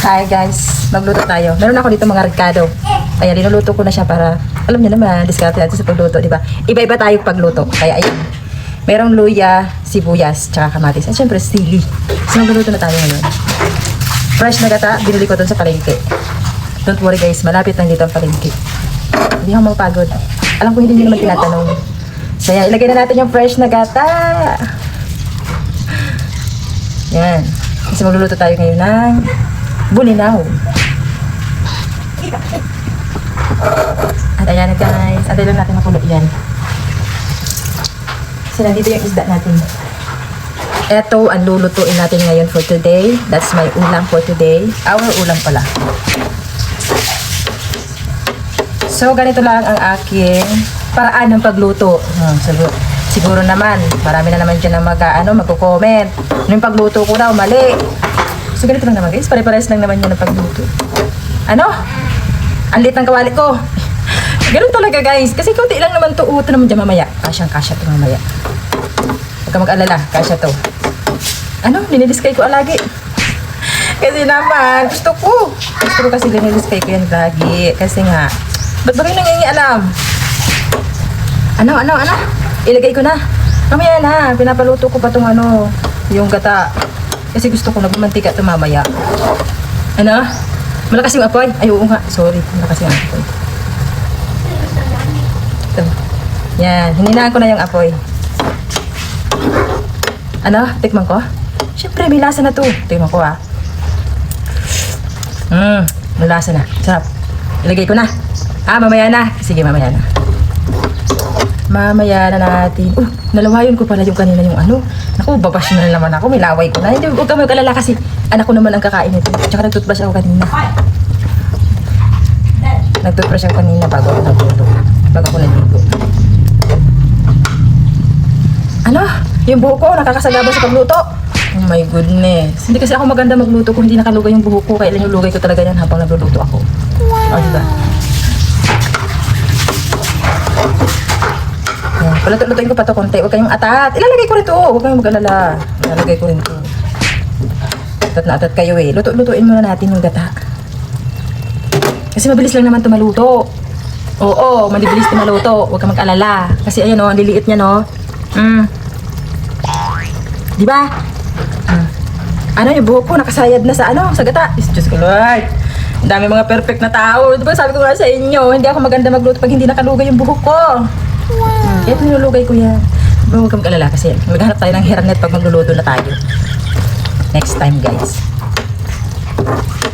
Hi guys, magluto tayo. Meron ako dito mga rekado. Kaya linuluto ko na siya para, alam niyo naman, diskarte natin sa pagluto, di ba? Iba-iba tayo pagluto. Kaya ayun. Merong luya, sibuyas, tsaka kamatis. At syempre, sili. So magluto na tayo ngayon. Fresh na gata, binili ko dun sa palengke. Don't worry guys, malapit lang dito ang palengke. Hindi ako magpagod. Alam ko hindi nyo naman tinatanong. So yan, ilagay na natin yung fresh na gata. Yan. Kasi magluluto tayo ngayon ng bulinaw. At ayan na guys. Antay lang natin makulo yan. So nandito yung isda natin. Ito ang lulutuin natin ngayon for today. That's my ulam for today. Our ulam pala. So ganito lang ang aking paraan ng pagluto. Siguro naman, marami na naman dyan na magko-comment. Yung pagluto ko daw, mali. So ganito lang naman guys, pare-pares lang naman yun ang pagluto. Ano? Ang lit ng kawali ko. Ganun talaga guys, kasi kunti lang naman to. Ito naman dyan mamaya. Kasyang-kasya to mamaya. Huwag ka mag-alala, kasya to. Ano? Liniliskay ko lagi. Kasi naman, gusto ko kasi liniliskay ko yan lagi. Kasi nga, ba't ba kayo nangingialam? Ano? Ilagay ko na. Mamaya na, pinapaluto ko pa itong yung gata. Kasi gusto ko nagmamantika ito mamaya. Ano? Malakas yung apoy? Ay, oo nga. Sorry, malakas yung apoy. Ito. Yan, hininaan ko na yung apoy. Ano? Tikman ko? Siyempre, may lasa na to. Tikman ko may lasa na. Sarap. Ilagay ko na. Mamaya na. Sige, mamaya na. Mamaya na natin. Nalawayon ko pala yung kanina yung Naku, babash na naman ako. May laway ko na. Hindi, huwag ka mag-alala kasi anak ko naman ang kakain nito. Tsaka nag-toothbrush ako kanina. Nag-toothbrush ako kanina bago ako nagluto. Bago ako nagluto. Yung buhok ko, nakakasagabal sa pagluto. Oh my goodness. Hindi kasi ako maganda magluto kung hindi nakalugay yung buhok ko. Kailan yung lugay ko talaga yan habang nagluluto ako. Diba? Paluto-lutuin ko pa ito konti. Huwag kayong atat. Ilalagay ko rin ito. Huwag kayong mag-alala. Ilalagay ko rin ito. Atat na atat kayo eh. Lutuin muna natin yung gata. Kasi mabilis lang naman ito maluto. Oo, mabilis ito maluto. Huwag kang mag-alala. Kasi ayan o, ang liliit niya no. Diba? Yung buhok ko nakasayad na sa sa gata. Diyos ko Lord. Ang dami mga perfect na tao. Diba sabi ko nga sa inyo, hindi ako maganda magluto pag hindi nakalugay yung buhok ko. Kaya nilulugay ko yan. Huwag kang mag-alala kasi maghanap tayo ng hairnet pag magluluto na tayo. Next time guys.